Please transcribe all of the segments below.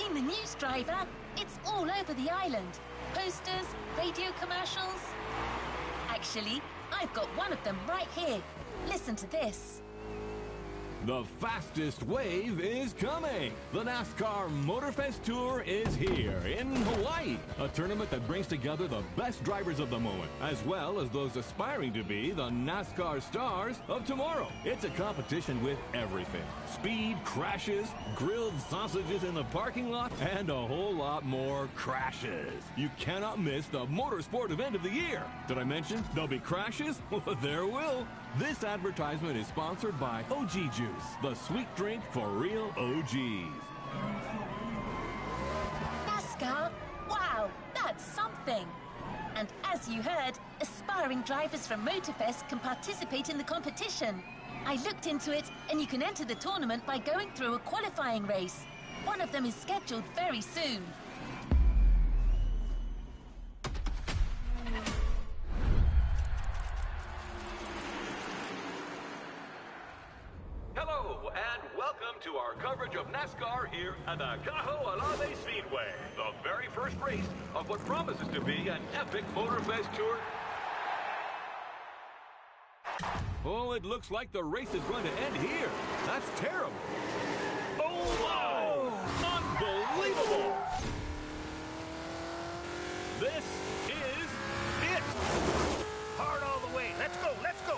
seen the news, driver? It's all over the island. Posters, radio commercials. Actually, I've got one of them right here. Listen to this. The fastest wave is coming. The NASCAR Motorfes Tour is here in Hawaii. A tournament that brings together the best drivers of the moment, as well as those aspiring to be the NASCAR stars of tomorrow. It's a competition with everything. Speed, crashes, grilled sausages in the parking lot, and a whole lot more crashes. You cannot miss the motorsport event of the year. Did I mention there'll be crashes? Well, there will. This advertisement is sponsored by OG Juice, the sweet drink for real OGs. NASCAR? Wow, that's something. And as you heard, aspiring drivers from Motorfes can participate in the competition. I looked into it, and you can enter the tournament by going through a qualifying race. One of them is scheduled very soon. Hello, and welcome to our coverage of NASCAR here at the Kaho'olawe Speedway, the very first race of what promises to be an epic Motorfest Tour. Oh, it looks like the race is going to end here. That's terrible. Oh, wow! Unbelievable! This is it! Hard all the way. Let's go, let's go!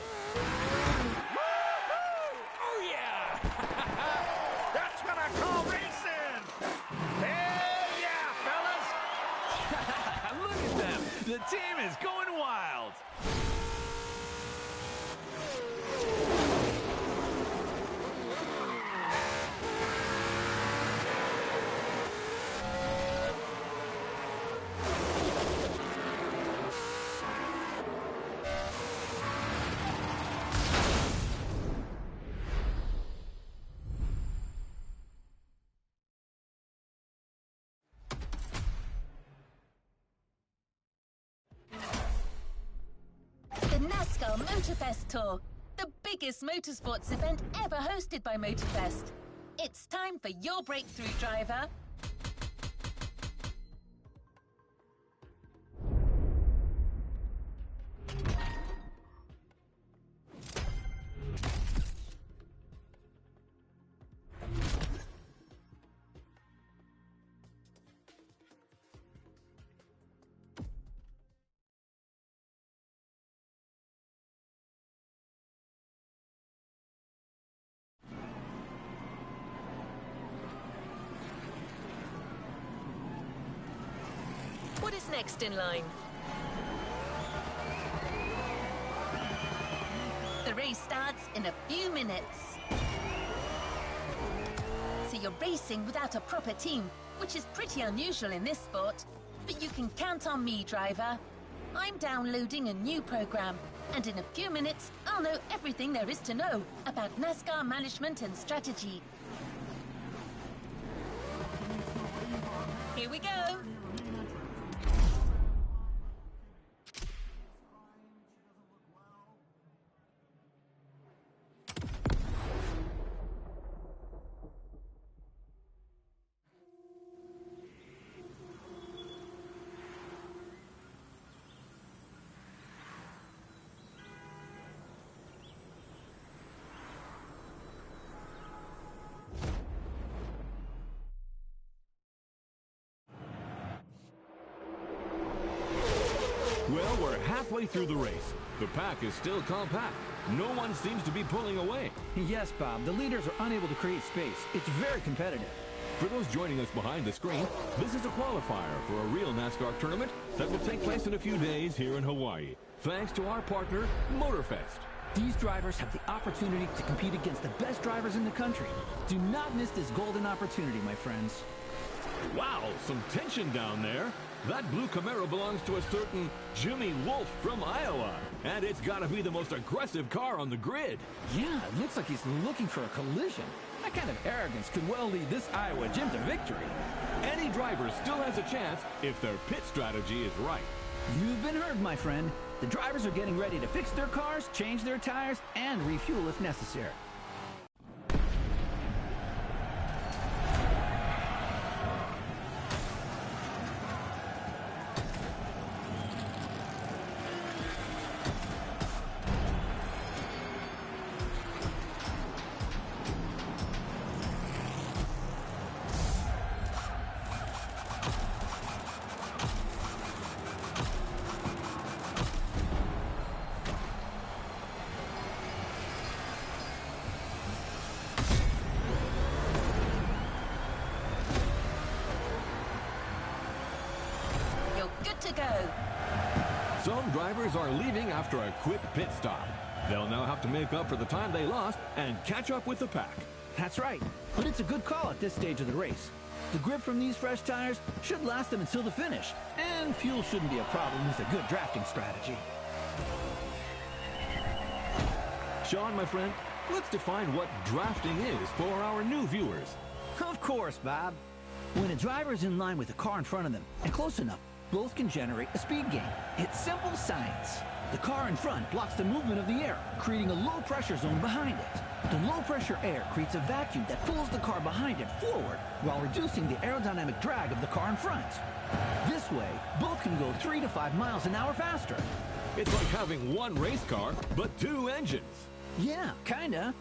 That's what I call racing! Hell yeah, fellas! Look at them! The team is going wild! NASCAR Motorfest Tour, the biggest motorsports event ever hosted by Motorfest. It's time for your breakthrough, driver. What is next in line? The race starts in a few minutes. So you're racing without a proper team, which is pretty unusual in this sport. But you can count on me, driver. I'm downloading a new program, and in a few minutes, I'll know everything there is to know about NASCAR management and strategy. Here we go. Well, we're halfway through the race. The pack is still compact. No one seems to be pulling away. Yes, Bob. The leaders are unable to create space. It's very competitive. For those joining us behind the screen, this is a qualifier for a real NASCAR tournament that will take place in a few days here in Hawaii, thanks to our partner, Motorfest. These drivers have the opportunity to compete against the best drivers in the country. Do not miss this golden opportunity, my friends. Wow, some tension down there. That blue Camaro belongs to a certain Jimmy Wolf from Iowa. And it's got to be the most aggressive car on the grid. Yeah, it looks like he's looking for a collision. That kind of arrogance could well lead this Iowa Jim to victory. Any driver still has a chance if their pit strategy is right. You've been heard, my friend. The drivers are getting ready to fix their cars, change their tires, and refuel if necessary. to go. Some drivers are leaving after a quick pit stop. They'll now have to make up for the time they lost and catch up with the pack. That's right, but it's a good call at this stage of the race. The grip from these fresh tires should last them until the finish, and fuel shouldn't be a problem with a good drafting strategy. Sean, my friend, let's define what drafting is for our new viewers. Of course, Bob. When a driver's in line with the car in front of them and close enough, both can generate a speed gain. It's simple science. The car in front blocks the movement of the air, creating a low-pressure zone behind it. The low-pressure air creates a vacuum that pulls the car behind it forward while reducing the aerodynamic drag of the car in front. This way, both can go 3 to 5 miles an hour faster. It's like having one race car, but 2 engines. Yeah, kinda.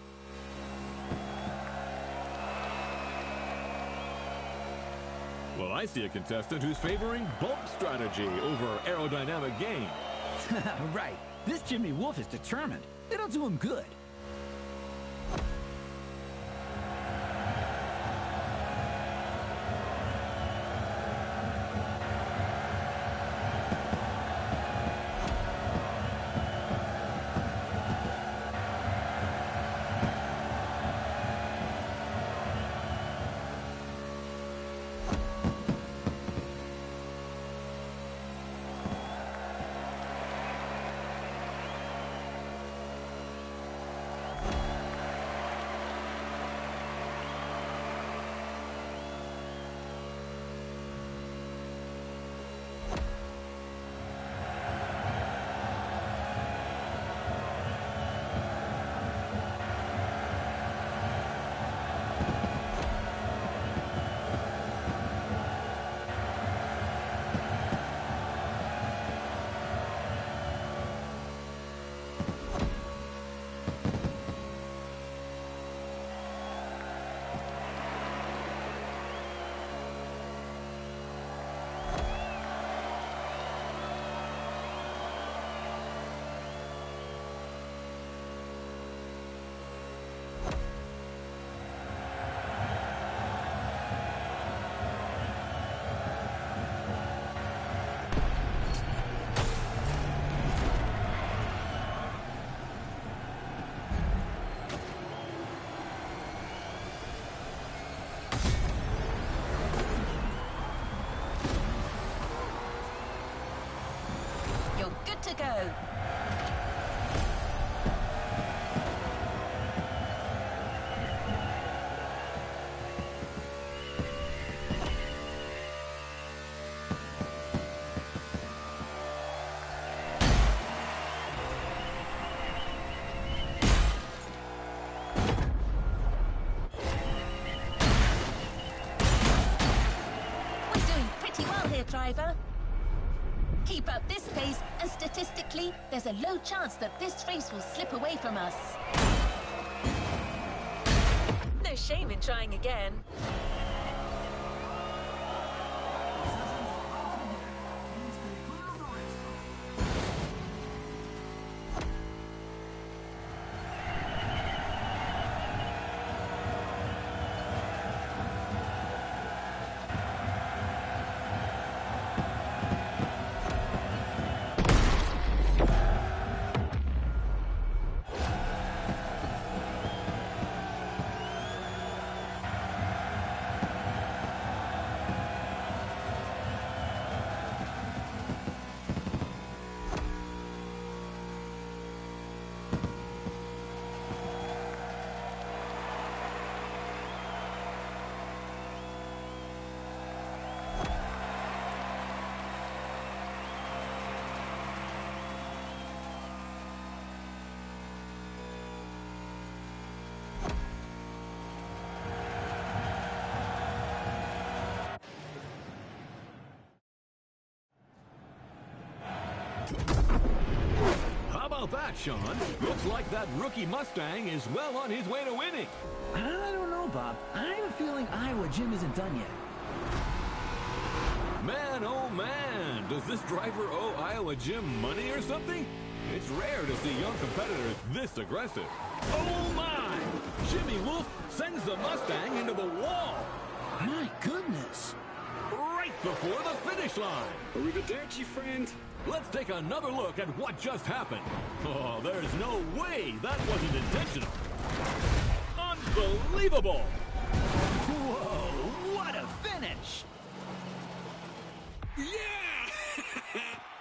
Well, I see a contestant who's favoring bump strategy over aerodynamic gain. Right. This Jimmy Wolf is determined. It'll do him good. To go. We're doing pretty well here, driver. Keep up this pace, and statistically, there's a low chance that this race will slip away from us. No shame in trying again. How about that, Sean? Looks like that rookie Mustang is well on his way to winning. I don't know, Bob. I have a feeling Iowa Jim isn't done yet. Man, oh man, does this driver owe Iowa Jim money or something? It's rare to see young competitors this aggressive. Oh my! Jimmy Wolf sends the Mustang into the wall. My goodness. Right before the finish line. Arrivederci, friend. Let's take another look at what just happened. Oh, there's no way that wasn't intentional. Unbelievable! Whoa, what a finish! Yeah!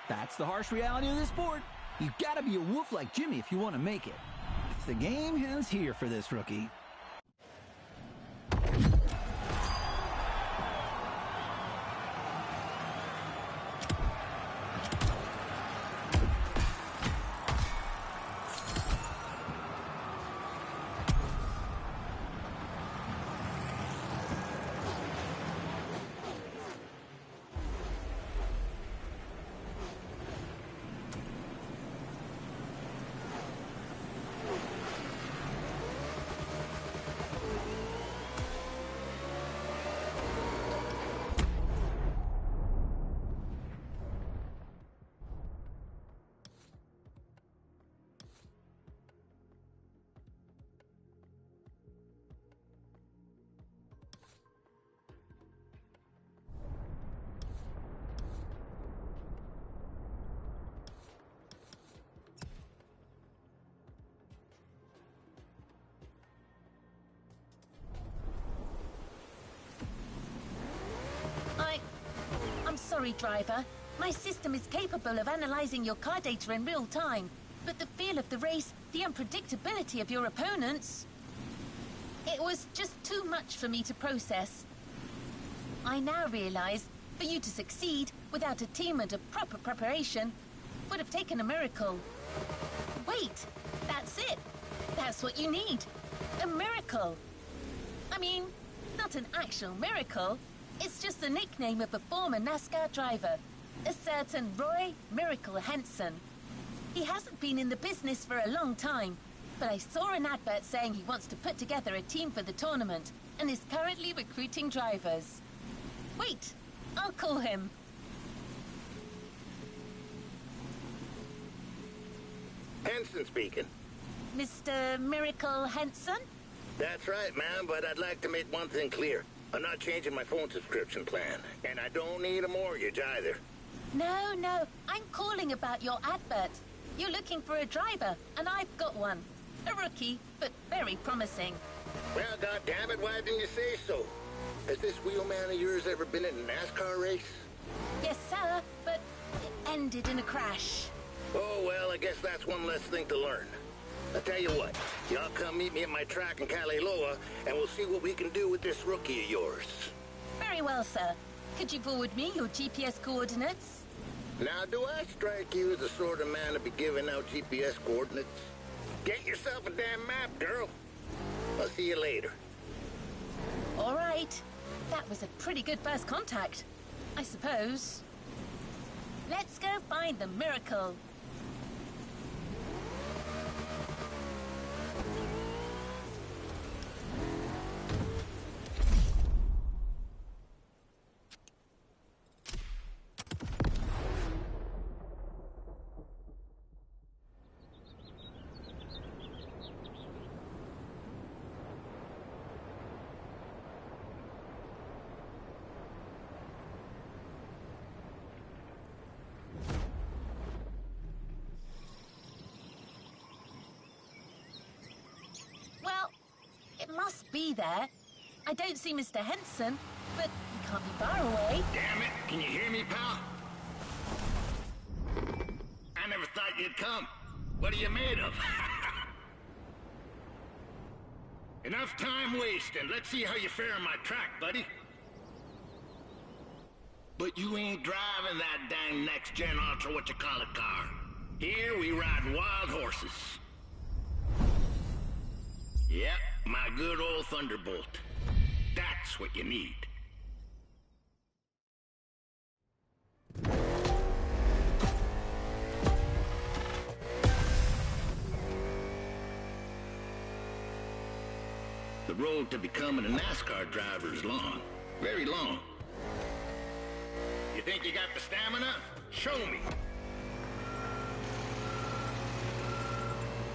That's the harsh reality of this sport. You gotta be a wolf like Jimmy if you want to make it. The game ends here for this rookie. I'm sorry, driver. My system is capable of analyzing your car data in real time, but the feel of the race, the unpredictability of your opponents... It was just too much for me to process. I now realize, for you to succeed without a team and a proper preparation, would have taken a miracle. Wait, that's it. That's what you need. A miracle. I mean, not an actual miracle. It's just the nickname of a former Nascar driver, a certain Roy Miracle Henson. He hasn't been in the business for a long time, but I saw an advert saying he wants to put together a team for the tournament and is currently recruiting drivers. Wait, I'll call him. Henson speaking. Mr. Miracle Henson? That's right, ma'am, but I'd like to make one thing clear. I'm not changing my phone subscription plan, and I don't need a mortgage either. No, I'm calling about your advert. You're looking for a driver, and I've got one. A rookie, but very promising. Well, goddammit, why didn't you say so? Has this wheelman of yours ever been in a NASCAR race? Yes, sir, but it ended in a crash. Oh, well, I guess that's one less thing to learn. I'll tell you what, y'all come meet me at my track in Kaliloa, and we'll see what we can do with this rookie of yours. Very well, sir. Could you forward me your GPS coordinates? Now, do I strike you as the sort of man to be giving out GPS coordinates? Get yourself a damn map, girl. I'll see you later. All right. That was a pretty good first contact, I suppose. Let's go find the miracle. It must be there. I don't see Mr. Henson, but he can't be far away. Damn it! Can you hear me, pal? I never thought you'd come. What are you made of? Enough time wasting. Let's see how you fare on my track, buddy. But you ain't driving that dang next-gen ultra-what-you-call-it car. Here we ride wild horses. Yep, my good old Thunderbolt. That's what you need. The road to becoming a NASCAR driver is long. Very long. You think you got the stamina? Show me.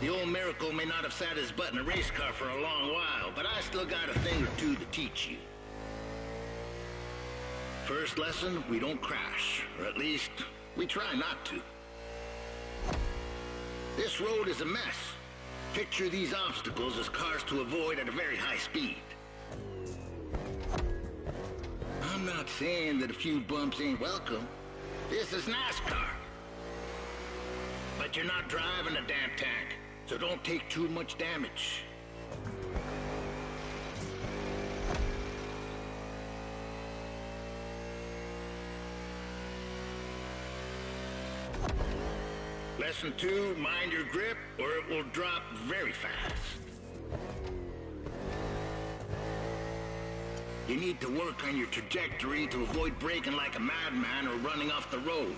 The old Miracle may not have sat his butt in a race car for a long while, but I still got a thing or two to teach you. First lesson, we don't crash. Or at least, we try not to. This road is a mess. Picture these obstacles as cars to avoid at a very high speed. I'm not saying that a few bumps ain't welcome. This is NASCAR. But you're not driving a damn tank, so don't take too much damage. Lesson 2, mind your grip, or it will drop very fast. You need to work on your trajectory to avoid braking like a madman or running off the road.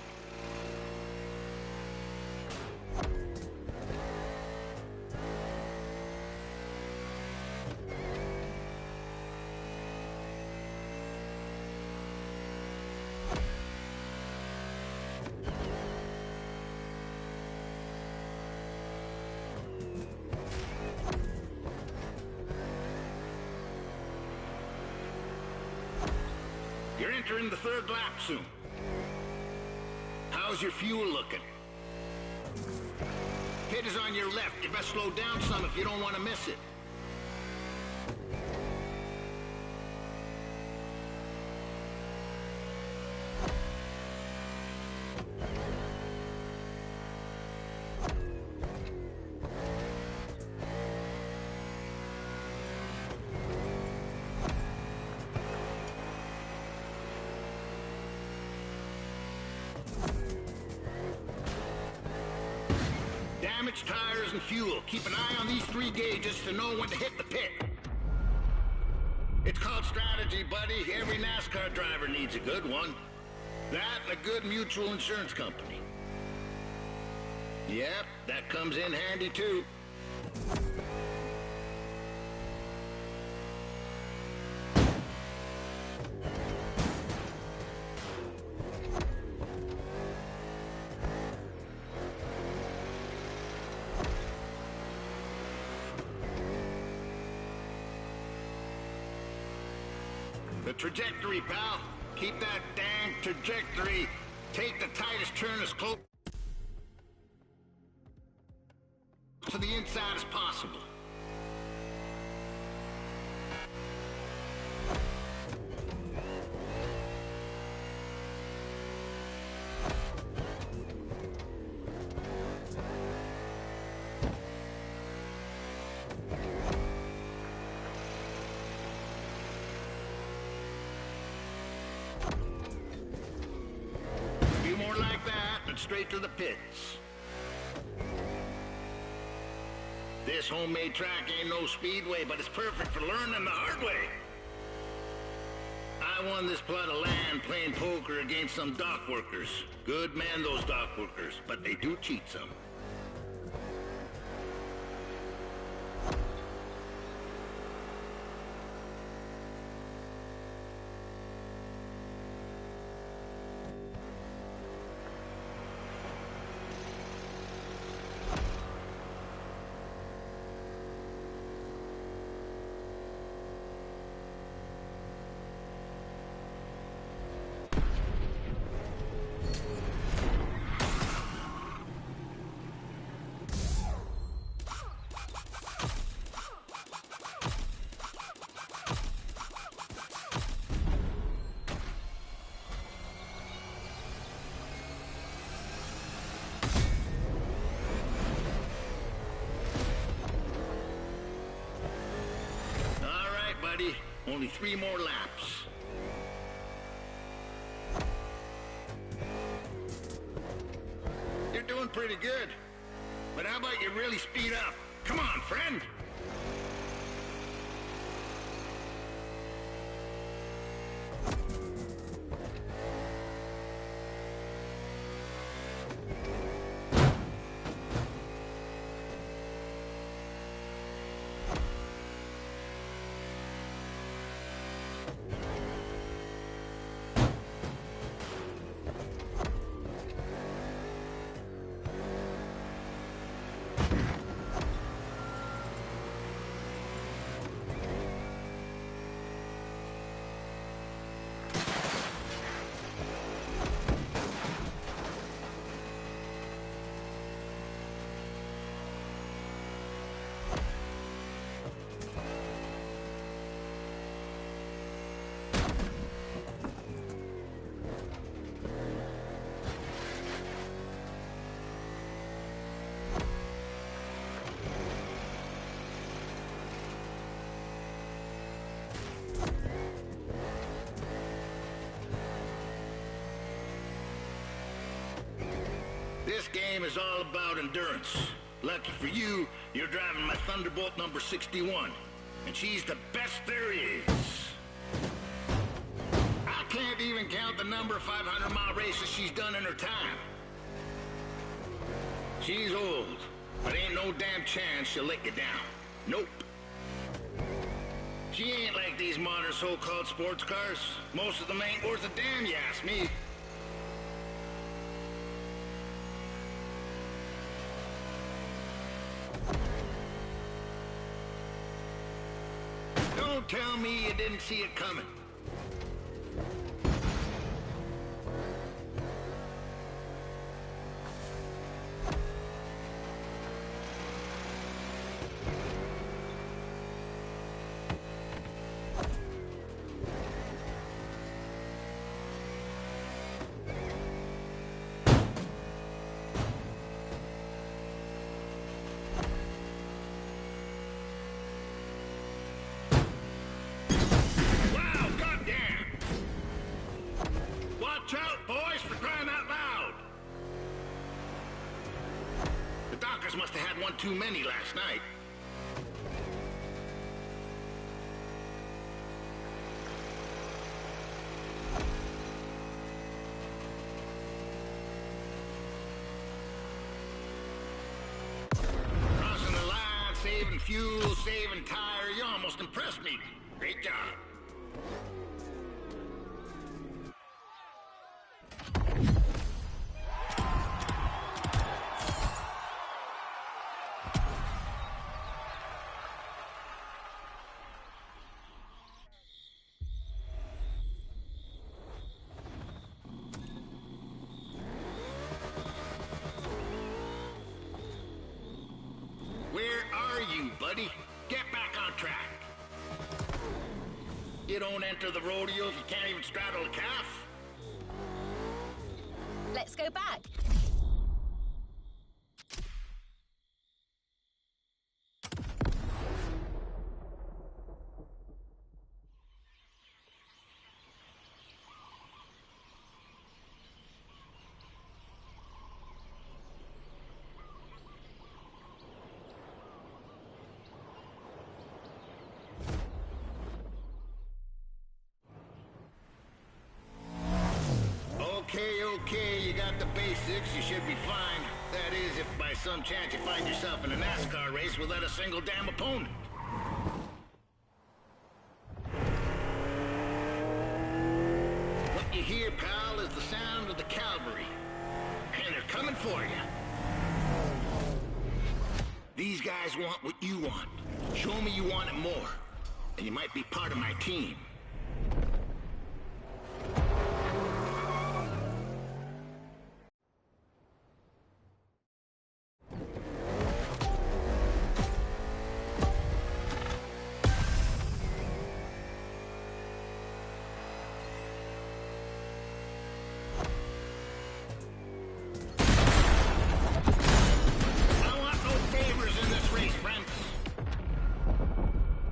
You're entering the third lap soon. How's your fuel looking? Pit is on your left. You best slow down some if you don't want to miss it. Damaged tires and fuel. Keep an eye on these 3 gauges to know when to hit the pit. It's called strategy, buddy. Every NASCAR driver needs a good one. That and a good mutual insurance company. Yep, that comes in handy too. The trajectory, pal. Keep that dang trajectory. Take the tightest turn as close to the inside as possible. More like that and straight to the pits. This homemade track ain't no speedway, but it's perfect for learning the hard way. I won this plot of land playing poker against some dock workers. Good men, those dock workers, but they do cheat some. Only 3 more laps. You're doing pretty good. But how about you really speed up? Come on, friend! This game is all about endurance. Lucky for you, you're driving my Thunderbolt number 61. And she's the best there is. I can't even count the number of 500-mile races she's done in her time. She's old, but ain't no damn chance she'll let you down. Nope. She ain't like these modern so-called sports cars. Most of them ain't worth a damn, you ask me. Don't tell me you didn't see it coming. Watch out, boys, for crying out loud! The Dockers must have had one too many last night. Crossing the line, saving fuel, saving tire, you almost impressed me. Great job. Buddy, get back on track. You don't enter the rodeo if you can't even straddle a calf. Let's go back. Okay, you got the basics, you should be fine. That is, if by some chance you find yourself in a Nascar race without a single damn opponent. What you hear, pal, is the sound of the cavalry. And they're coming for you. These guys want what you want. Show me you want it more, and you might be part of my team.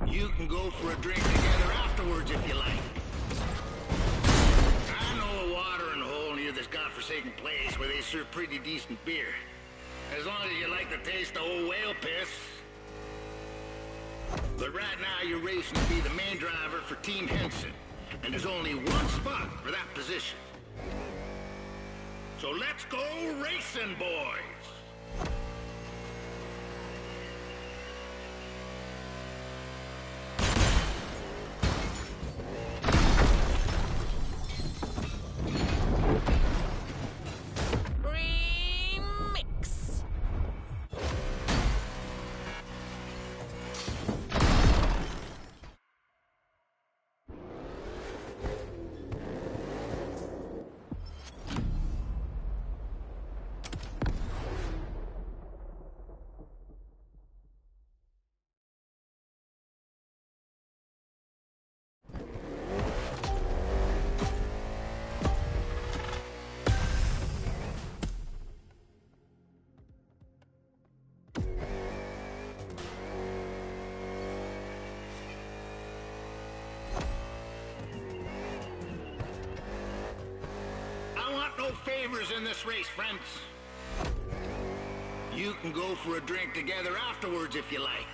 You can go for a drink together afterwards if you like. I know a watering hole near this godforsaken place where they serve pretty decent beer. As long as you like the taste of old whale piss. But right now you're racing to be the main driver for Team Henson. And there's only one spot for that position. So let's go racing, boys! No favors in this race, friends. You can go for a drink together afterwards if you like.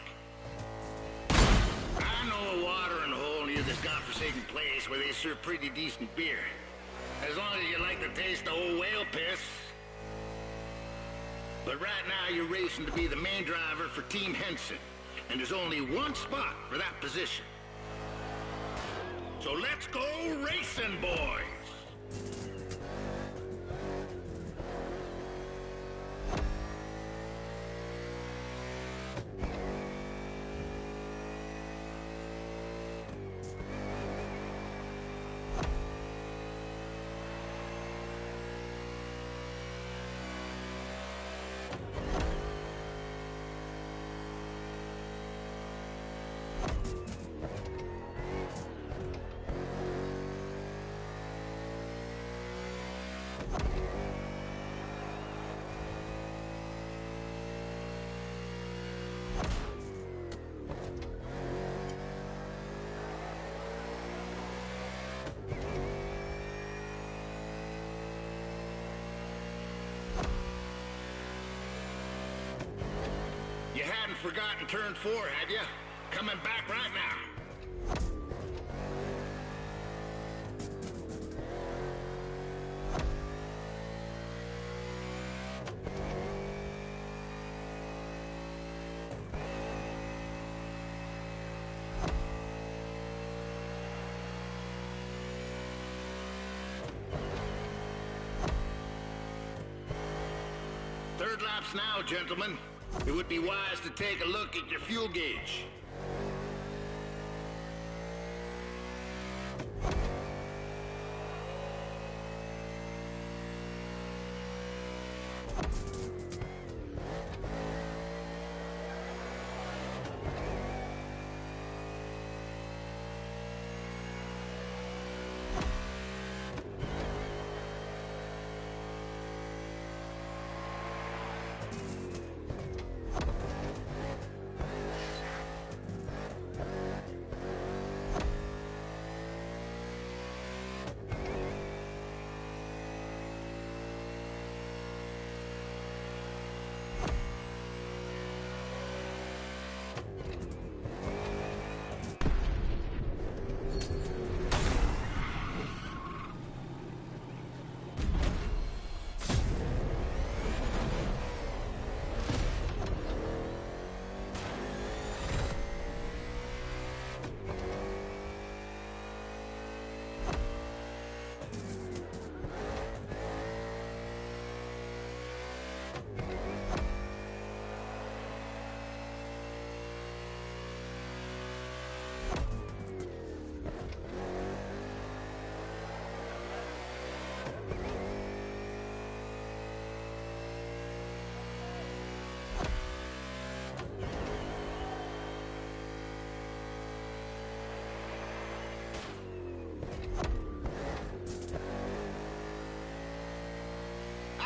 I know a watering hole near this godforsaken place where they serve pretty decent beer. As long as you like the taste of old whale piss. But right now you're racing to be the main driver for Team Henson. And there's only one spot for that position. So let's go racing, boys! You hadn't forgotten turn 4, had you? Coming back right now. Third laps now, gentlemen. It would be wise to take a look at your fuel gauge.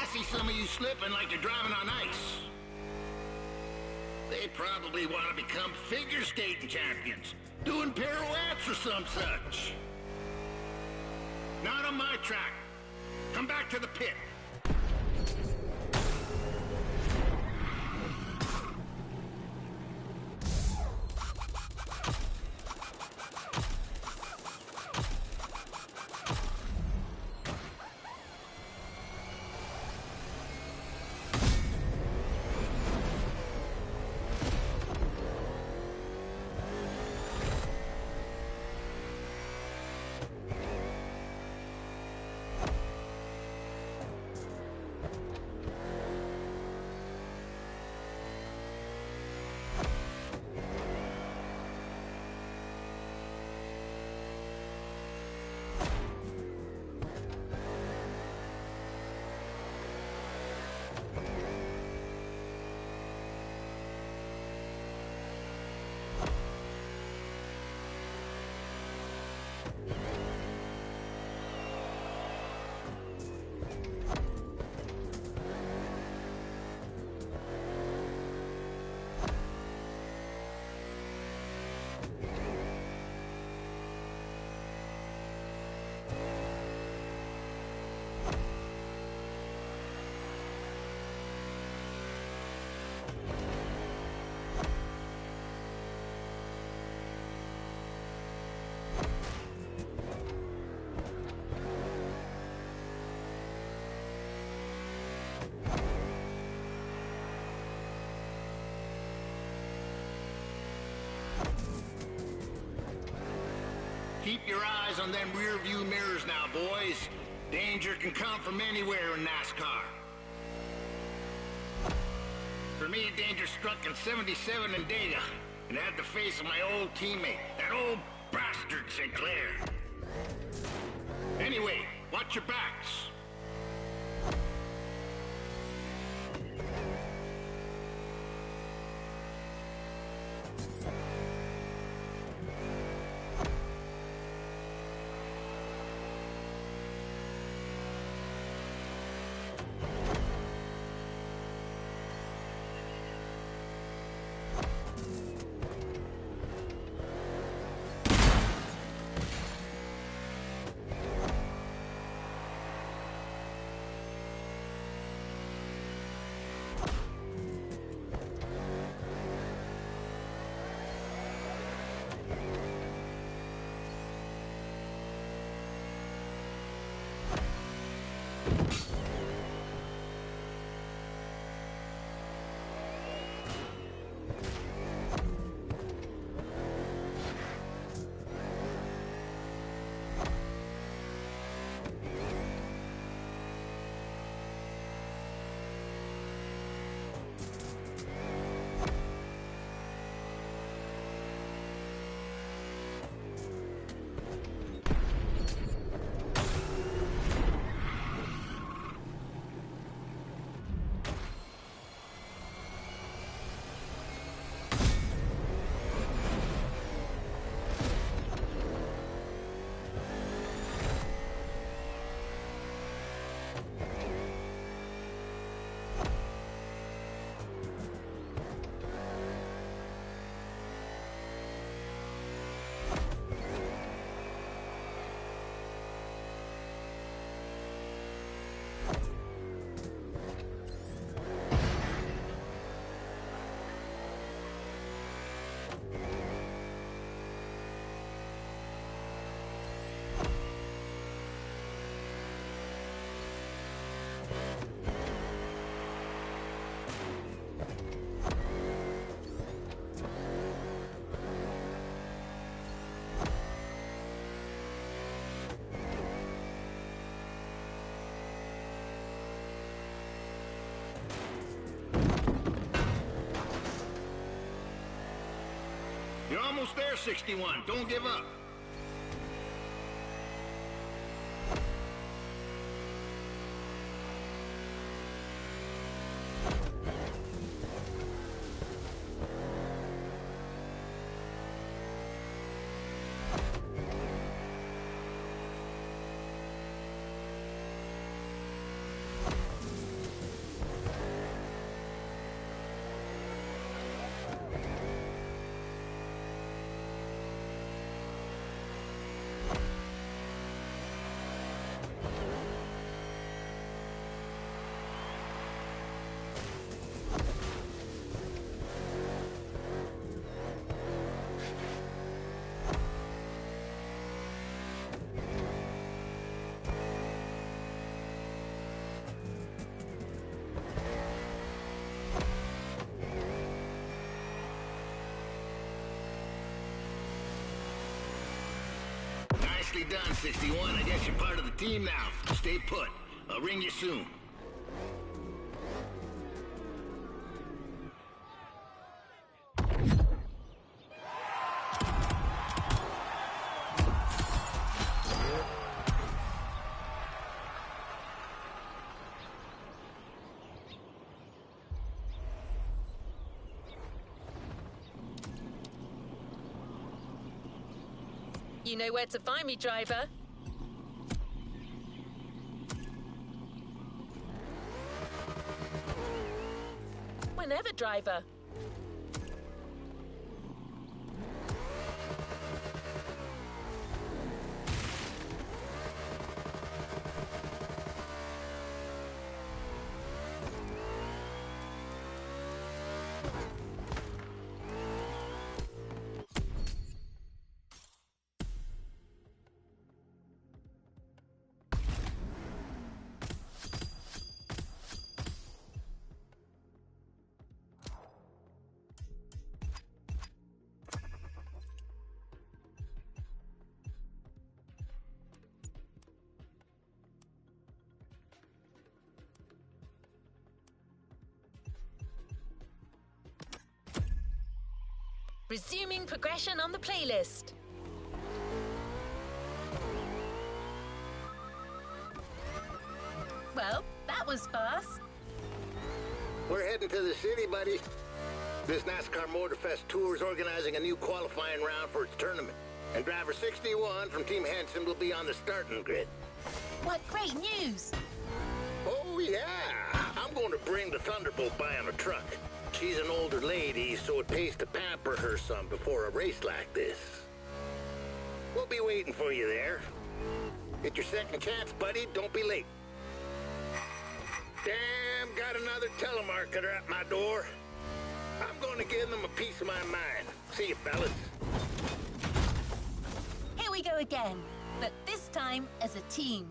I see some of you slipping like you're driving on ice. They probably want to become figure skating champions, doing pirouettes or some such. Not on my track. Come back to the pit. Keep your eyes on them rear view mirrors now, boys. Danger can come from anywhere in NASCAR. For me, danger struck in '77 in Dega, and had the face of my old teammate, that old bastard Sinclair. Anyway, watch your backs. You're almost there, 61. Don't give up. Nicely done, 61. I guess you're part of the team now. Stay put. I'll ring you soon. You know where to find me, driver. Whenever, driver. Resuming progression on the playlist. Well, that was fast. We're heading to the city, buddy. This NASCAR Motorfest Tour is organizing a new qualifying round for its tournament. And driver 61 from Team Henson will be on the starting grid. What great news! Oh, yeah. I'm going to bring the Thunderbolt by on a truck. She's an older lady, so it pays to pamper her some before a race like this. We'll be waiting for you there. Get your second chance, buddy. Don't be late. Damn, got another telemarketer at my door. I'm going to give them a piece of my mind. See you, fellas. Here we go again, but this time as a team.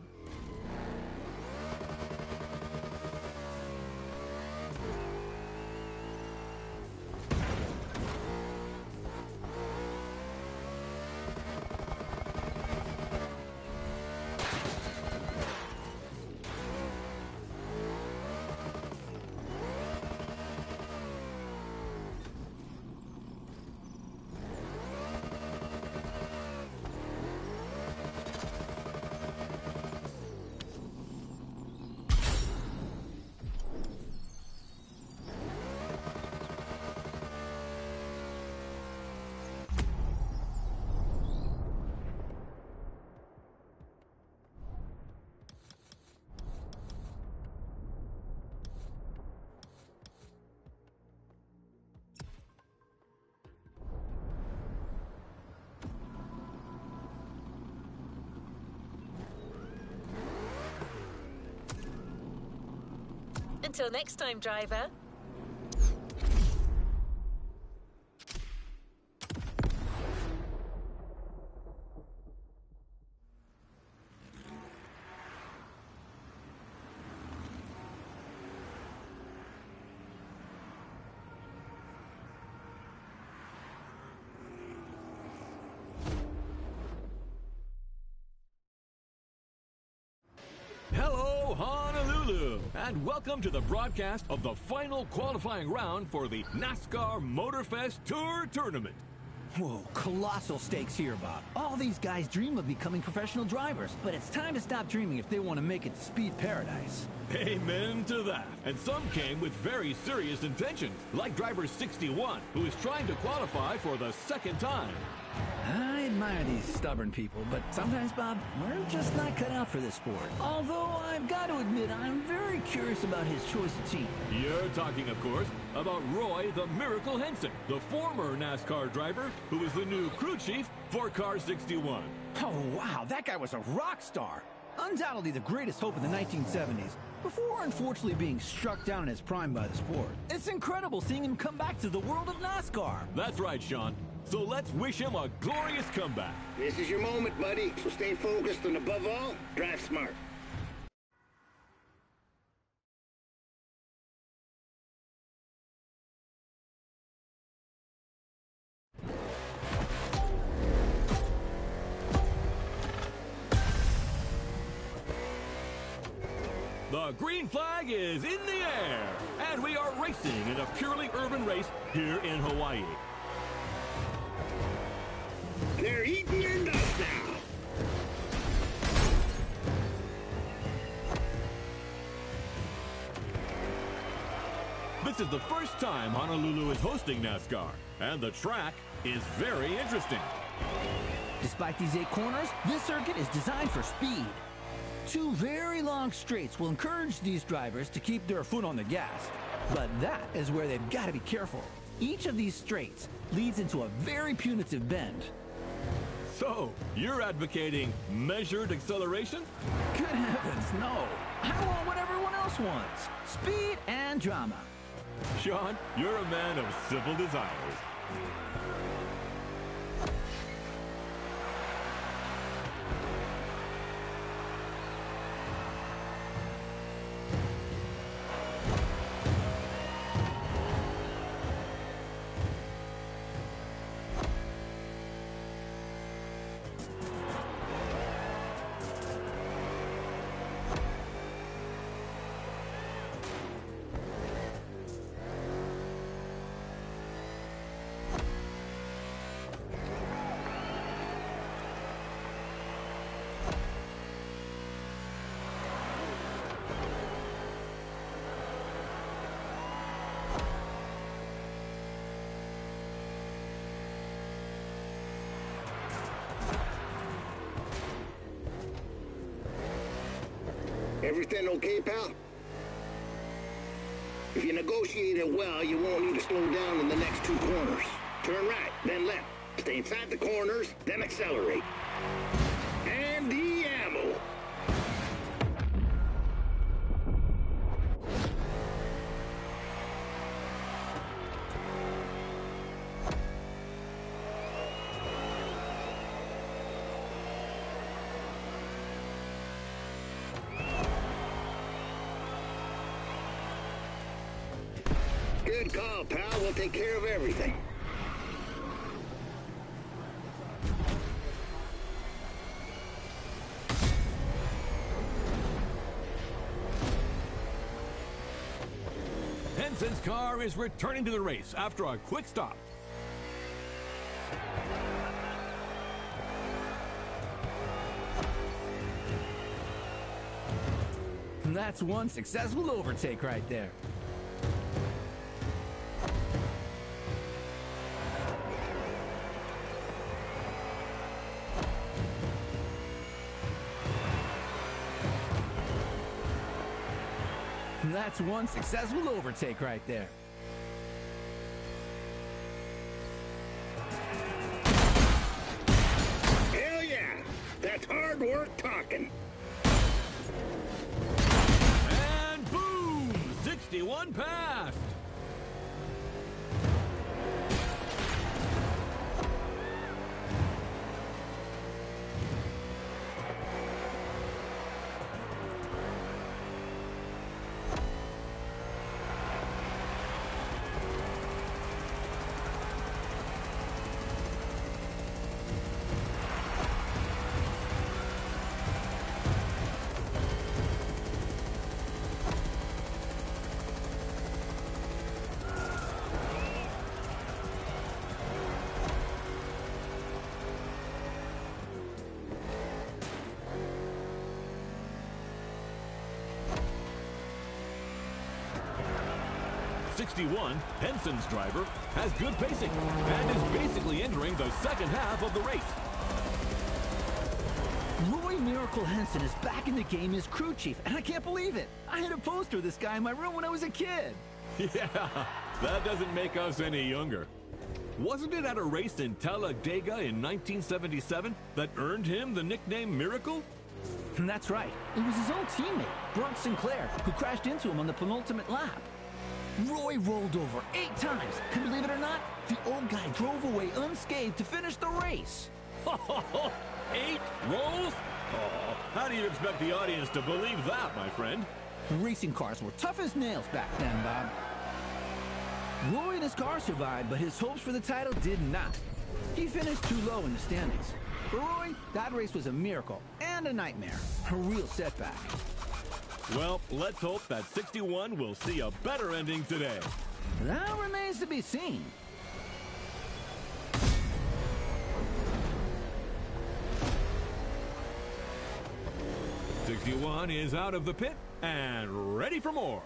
Until next time, driver. Hello, Honolulu, and welcome to the broadcast of the final qualifying round for the NASCAR Motorfest Tour Tournament. Whoa, colossal stakes here, Bob. All these guys dream of becoming professional drivers, but it's time to stop dreaming if they want to make it to Speed Paradise. Amen to that. And some came with very serious intentions, like driver 61, who is trying to qualify for the second time. I admire these stubborn people, but sometimes, Bob, we're just not cut out for this sport. Although I've got to admit, I'm very curious about his choice of team. You're talking, of course, about Roy the Miracle Henson, the former NASCAR driver who is the new crew chief for Car 61. Oh, wow, that guy was a rock star. Undoubtedly the greatest hope in the 1970s, before unfortunately being struck down in his prime by the sport. It's incredible seeing him come back to the world of NASCAR. That's right, Sean. So let's wish him a glorious comeback. This is your moment, buddy. So stay focused and above all, drive smart. The green flag is in the air, and we are racing in a purely urban race here in Hawaii. They're eating your dust now. This is the first time Honolulu is hosting NASCAR, and the track is very interesting. Despite these 8 corners, this circuit is designed for speed. 2 very long straights will encourage these drivers to keep their foot on the gas. But that is where they've got to be careful. Each of these straights leads into a very punitive bend. So, you're advocating measured acceleration? Good heavens, no. I want what everyone else wants. Speed and drama. Sean, you're a man of civil desires. Everything okay, pal? If you negotiate it well, you won't need to slow down in the next 2 corners. Turn right, then left. Stay inside the corners, then accelerate. And the ammo. Good call, pal. We'll take care of everything. Henson's car is returning to the race after a quick stop. That's one successful overtake right there. That's one successful overtake right there. Hell yeah! That's hard work talking. And boom! 61 passed! '61, Henson's driver, has good pacing and is basically entering the second half of the race. Roy Miracle Henson is back in the game as crew chief, and I can't believe it. I had a poster of this guy in my room when I was a kid. Yeah, that doesn't make us any younger. Wasn't it at a race in Talladega in 1977 that earned him the nickname Miracle? And that's right. It was his own teammate, Brent Sinclair, who crashed into him on the penultimate lap. Roy rolled over 8 times, and believe it or not, the old guy drove away unscathed to finish the race. 8 rolls? Oh, how do you expect the audience to believe that, my friend? Racing cars were tough as nails back then, Bob. Roy and his car survived, but his hopes for the title did not. He finished too low in the standings. For Roy, that race was a miracle and a nightmare, a real setback. Well, let's hope that 61 will see a better ending today. That remains to be seen. '61 is out of the pit and ready for more.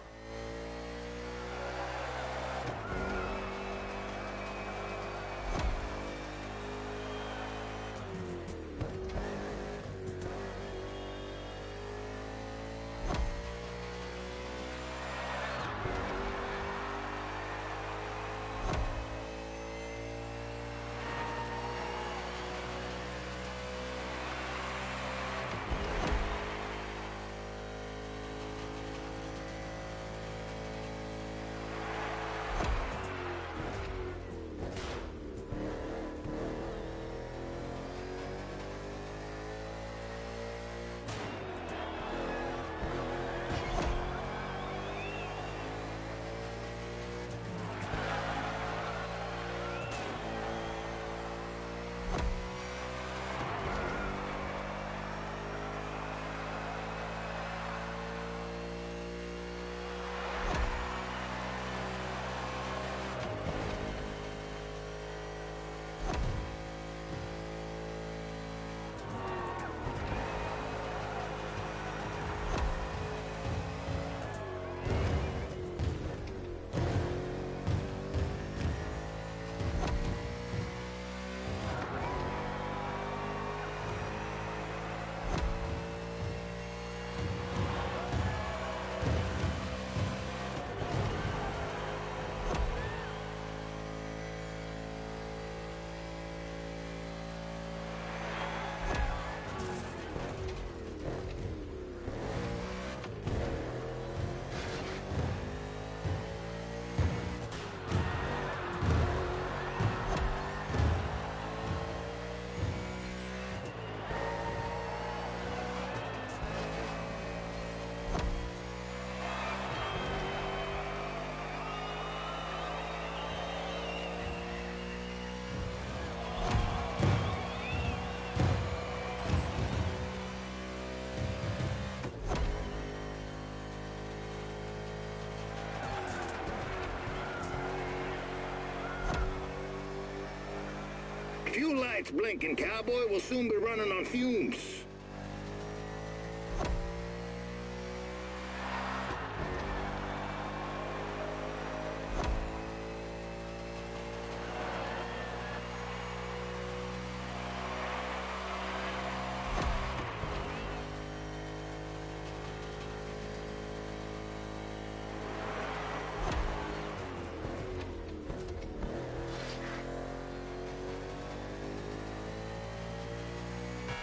Few lights blinking, cowboy. We'll soon be running on fumes.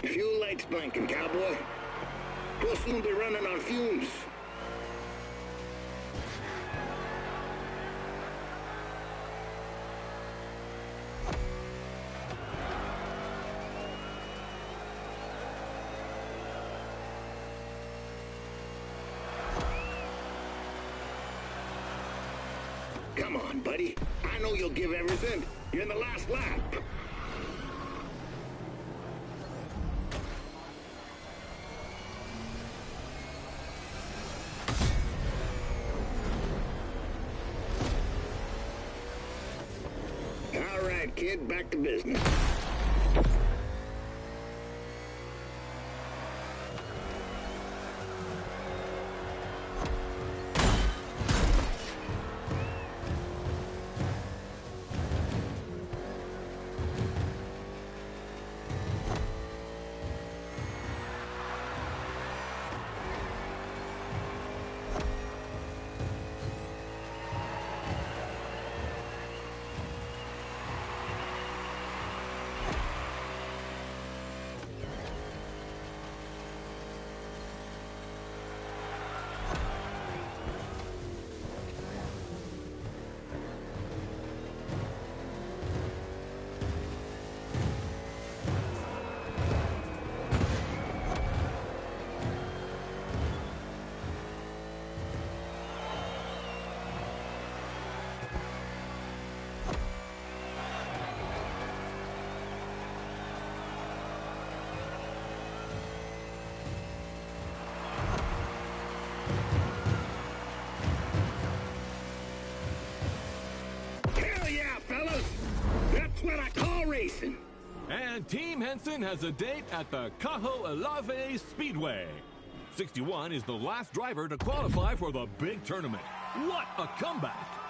Few lights blinking, cowboy. We'll soon be running on fumes. Come on, buddy. I know you'll give everything. You're in the last lap. All right, kid, back to business. That's what I call racing. And Team Henson has a date at the Kaho'olawe Speedway. 61 is the last driver to qualify for the big tournament. What a comeback!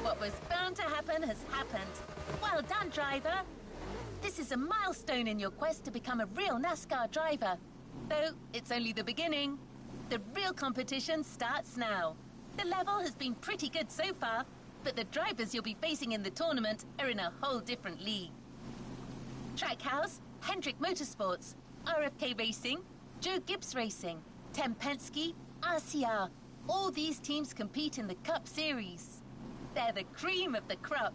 What was bound to happen has happened. Well done, driver. This is a milestone in your quest to become a real NASCAR driver. Though it's only the beginning. The real competition starts now. The level has been pretty good so far, but the drivers you'll be facing in the tournament are in a whole different league. Trackhouse, Hendrick Motorsports, RFK Racing, Joe Gibbs Racing, Tim Penske, RCR. All these teams compete in the Cup Series. They're the cream of the crop.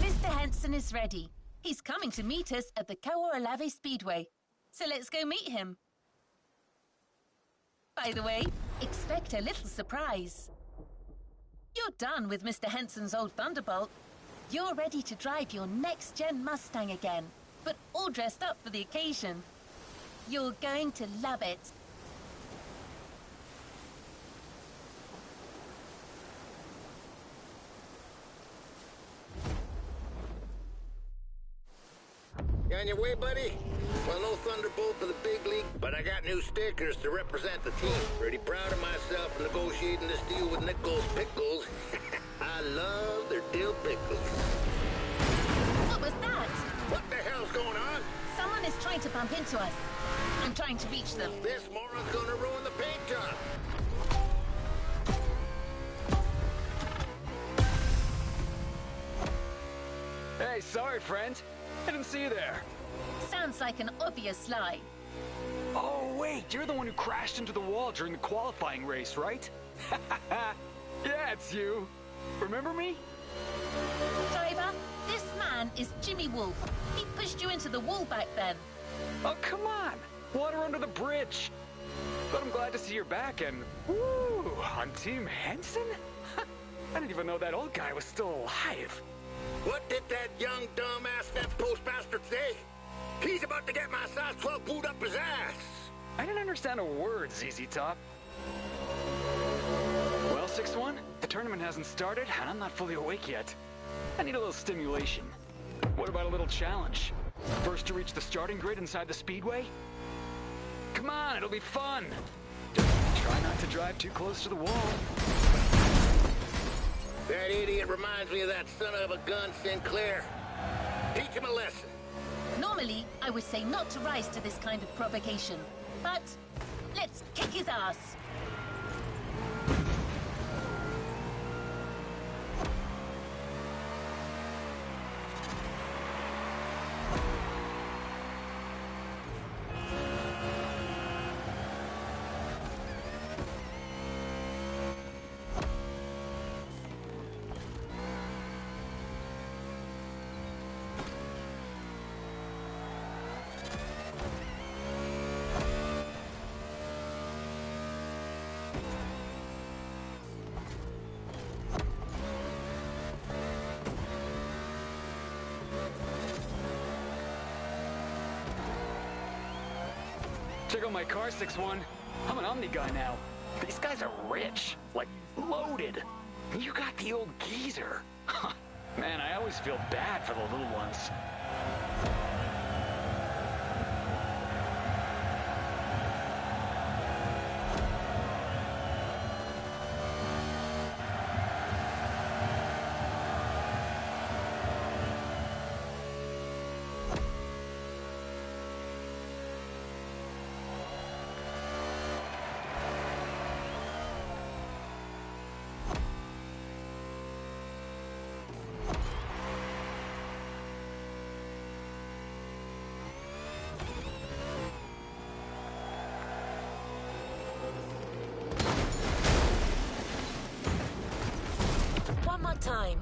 Mr. Henson is ready. He's coming to meet us at the Kaho'olawe Speedway. So let's go meet him. By the way, expect a little surprise. You're done with Mr. Henson's old Thunderbolt. You're ready to drive your next-gen Mustang again, but all dressed up for the occasion. You're going to love it. On your way, buddy? Well, no Thunderbolt for the big league, but I got new stickers to represent the team. Pretty proud of myself for negotiating this deal with Nichols Pickles. I love their dill pickles. What was that? What the hell's going on? Someone is trying to bump into us. I'm trying to reach them. This moron's gonna ruin the paint job. Hey, sorry, friend. I didn't see you there. Sounds like an obvious lie. Oh, wait, you're the one who crashed into the wall during the qualifying race, right? Yeah, it's you. Remember me? Driver, this man is Jimmy Wolf. He pushed you into the wall back then. Oh, come on. Water under the bridge. But I'm glad to see you're back and, woo, on Team Henson? I didn't even know that old guy was still alive. What did that young dumbass fence postmaster say? He's about to get my size 12 boot up his ass. I didn't understand a word, ZZ Top. Well, 6-1, the tournament hasn't started, and I'm not fully awake yet. I need a little stimulation. What about a little challenge? First to reach the starting grid inside the speedway? Come on, it'll be fun. Just try not to drive too close to the wall. That idiot reminds me of that son of a gun Sinclair. Teach him a lesson. Normally, I would say not to rise to this kind of provocation. But let's kick his ass. Check out my car, 6-1. I'm an Omni guy now. These guys are rich, like loaded. You got the old geezer. Man, I always feel bad for the little ones. One more time.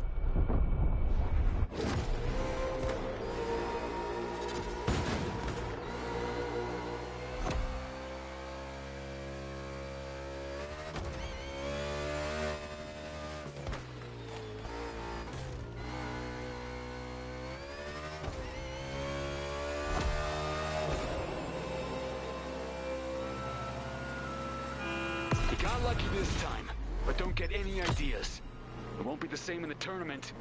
You got lucky this time, but don't get any ideas. It won't be the same in the tournament.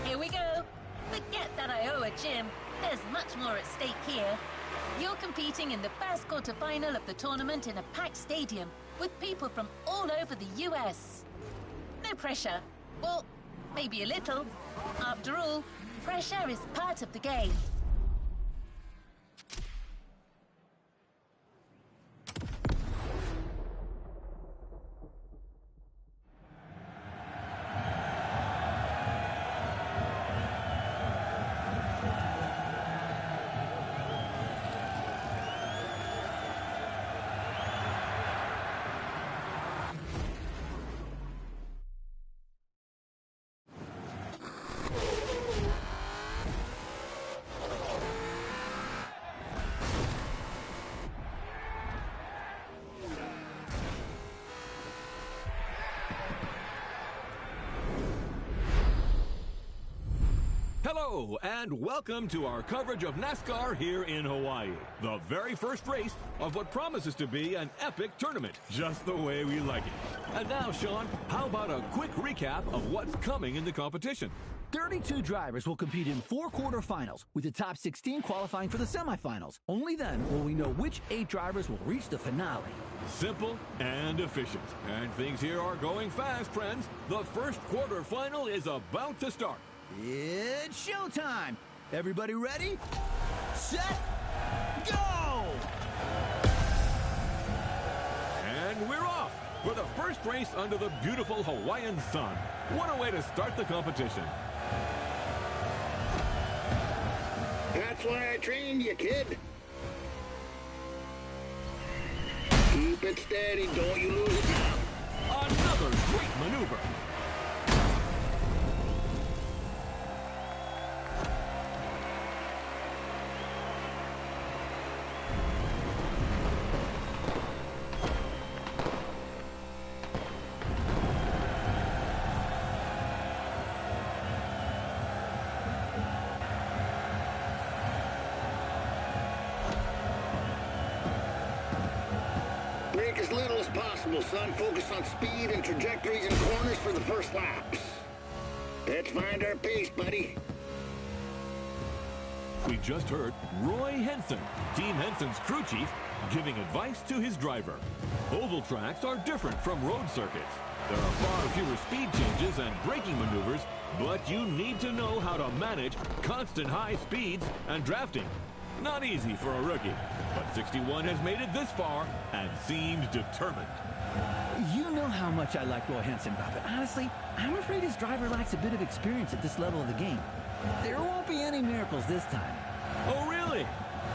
Here we go. Forget that I owe a gym. There's much more at stake here. You're competing in the first quarterfinal of the tournament in a packed stadium with people from all over the US. No pressure. Well, maybe a little. After all, pressure is part of the game. Hello, and welcome to our coverage of NASCAR here in Hawaii. The very first race of what promises to be an epic tournament, just the way we like it. And now, Sean, how about a quick recap of what's coming in the competition? 32 drivers will compete in 4 quarterfinals, with the top 16 qualifying for the semifinals. Only then will we know which 8 drivers will reach the finale. Simple and efficient. And things here are going fast, friends. The first quarterfinal is about to start. It's showtime! Everybody ready? Set, go! And we're off for the first race under the beautiful Hawaiian sun. What a way to start the competition. That's why I trained you, kid. Keep it steady, don't you lose it now. Another great maneuver. Break as little as possible, son. Focus on speed and trajectories and corners for the first laps. Let's find our pace, buddy. We just heard Roy Henson, Team Henson's crew chief, giving advice to his driver. Oval tracks are different from road circuits. There are far fewer speed changes and braking maneuvers, but you need to know how to manage constant high speeds and drafting. Not easy for a rookie, but 61 has made it this far and seems determined. You know how much I like Roy Henson, Bob, but honestly, I'm afraid his driver lacks a bit of experience at this level of the game. There won't be any miracles this time. Oh, really?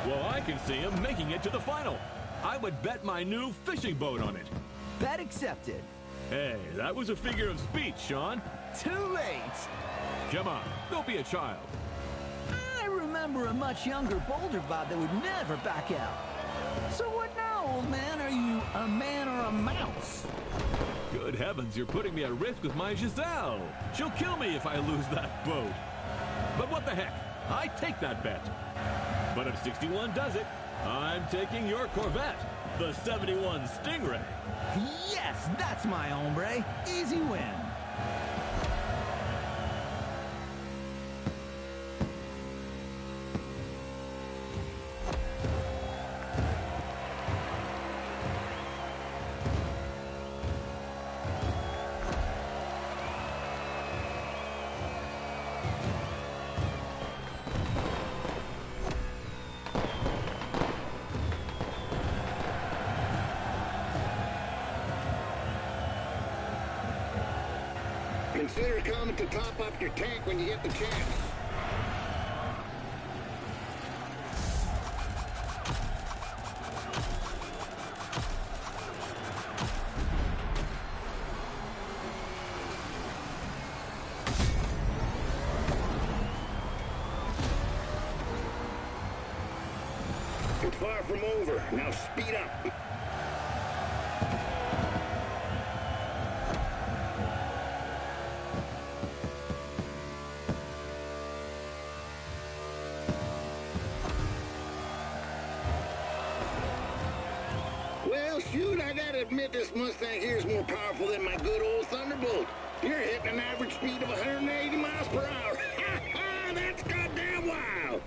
Well, I can see him making it to the final. I would bet my new fishing boat on it. Bet accepted. Hey, that was a figure of speech, Sean. Too late. Come on, don't be a child. I remember a much younger, bolder Bob that would never back out. So what now, old man? Are you a man or a mouse? Good heavens, you're putting me at risk with my Giselle. She'll kill me if I lose that boat. But what the heck? I take that bet. But if 61 does it, I'm taking your Corvette, the 71 Stingray. Yes, that's my hombre. Easy win. Consider coming to top up your tank when you get the chance. It's far from over. Now speed up. Well, shoot, I gotta admit this Mustang here is more powerful than my good old Thunderbolt. You're hitting an average speed of 180 miles per hour. Ha ha! That's goddamn wild!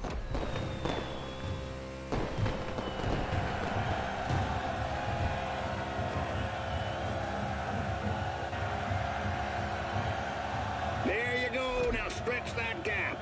There you go. Now stretch that gap.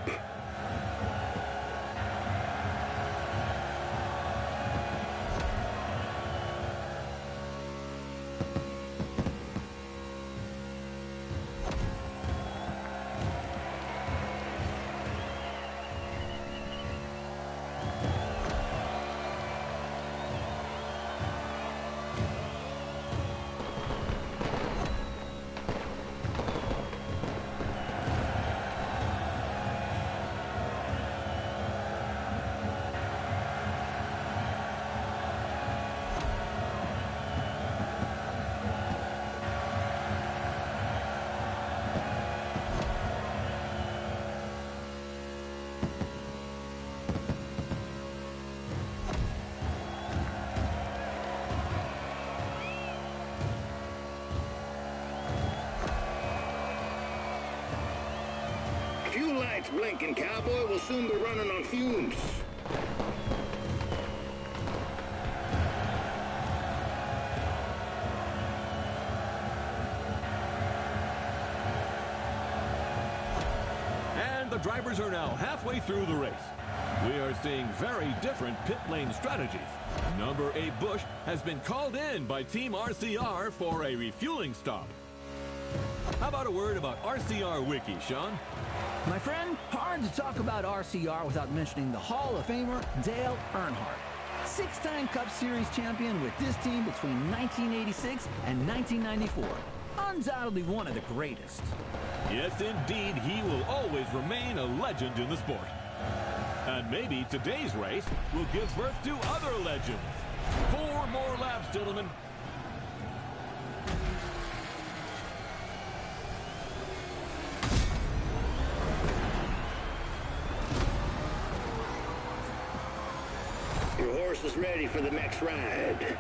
lights blinking, cowboy. We'll soon be running on fumes. And the drivers are now halfway through the race. We are seeing very different pit lane strategies. Number 8 Bush has been called in by Team RCR for a refueling stop. How about a word about RCR Wiki, Sean? My friend, hard to talk about RCR without mentioning the Hall of Famer Dale Earnhardt. 6-time Cup Series champion with this team between 1986 and 1994. Undoubtedly one of the greatest. Yes, indeed, he will always remain a legend in the sport. And maybe today's race will give birth to other legends. 4 more laps, gentlemen. Your horse is ready for the next ride.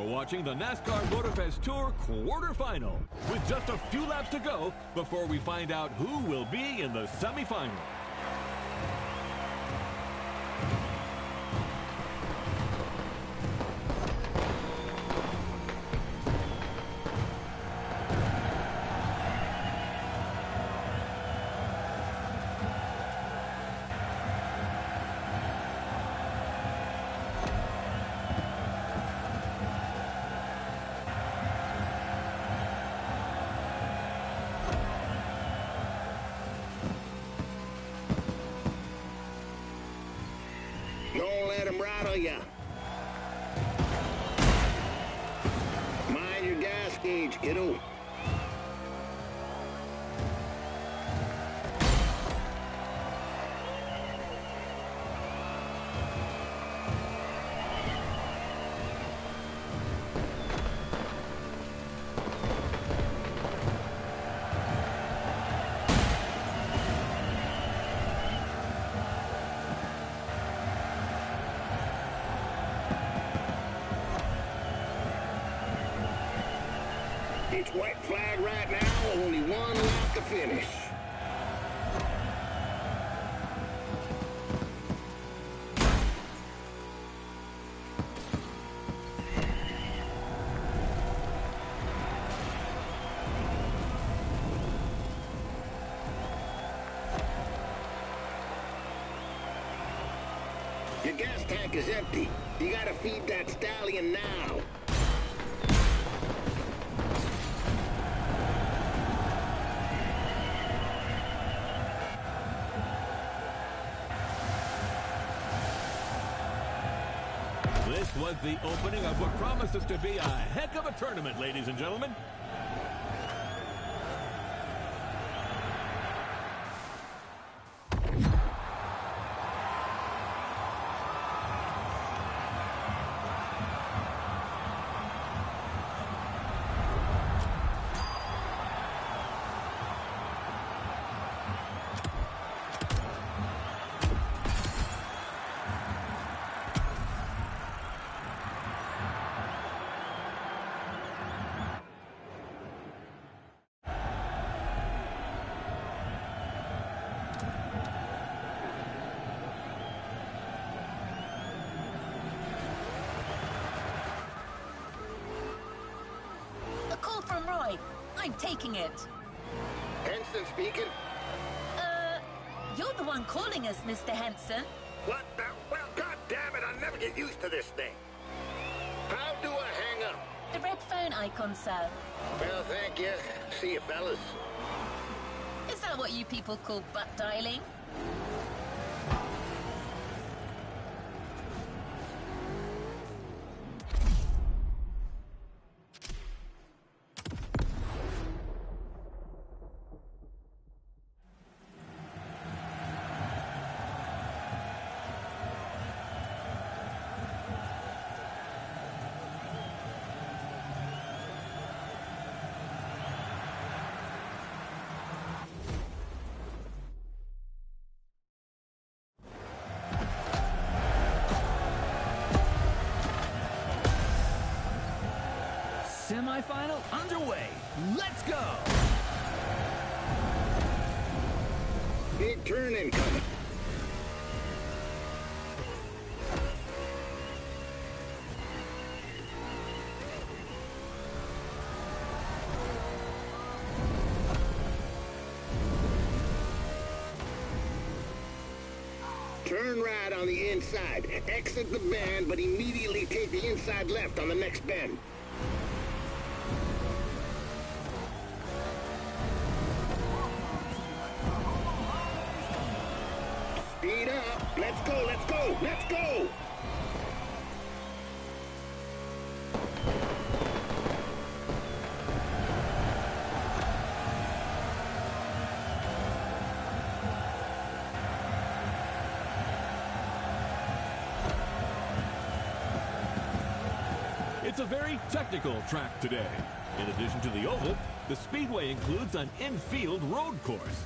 Watching the NASCAR Motorfes Tour quarterfinal with just a few laps to go before we find out who will be in the semifinal. Don't let him rattle ya. Mind your gas gauge, kiddo. It's white flag right now, only 1 lap to finish. Your gas tank is empty. You gotta feed that stallion now. This was the opening of what promises to be a heck of a tournament, ladies and gentlemen. From Roy. I'm taking it. Henson speaking. You're the one calling us, Mr. Henson. What the? Well, God damn it, I'll never get used to this thing. How do I hang up? The red phone icon, sir. Well, thank you. See you, fellas. Is that what you people call butt dialing? Semi-final underway. Let's go! Big turn incoming. Turn right on the inside. Exit the bend, but immediately take the inside left on the next bend. Speed up. Let's go, let's go, let's go! It's a very technical track today. In addition to the oval, the speedway includes an infield road course.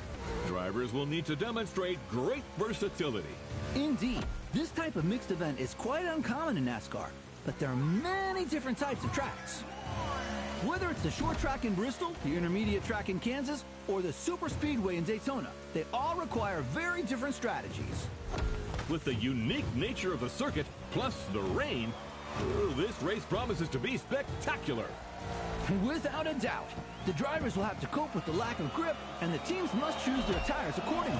Drivers will need to demonstrate great versatility. Indeed, this type of mixed event is quite uncommon in NASCAR, but there are many different types of tracks. Whether it's the short track in Bristol, the intermediate track in Kansas, or the super speedway in Daytona, they all require very different strategies. With the unique nature of the circuit, plus the rain, this race promises to be spectacular. Without a doubt, the drivers will have to cope with the lack of grip, and the teams must choose their tires accordingly.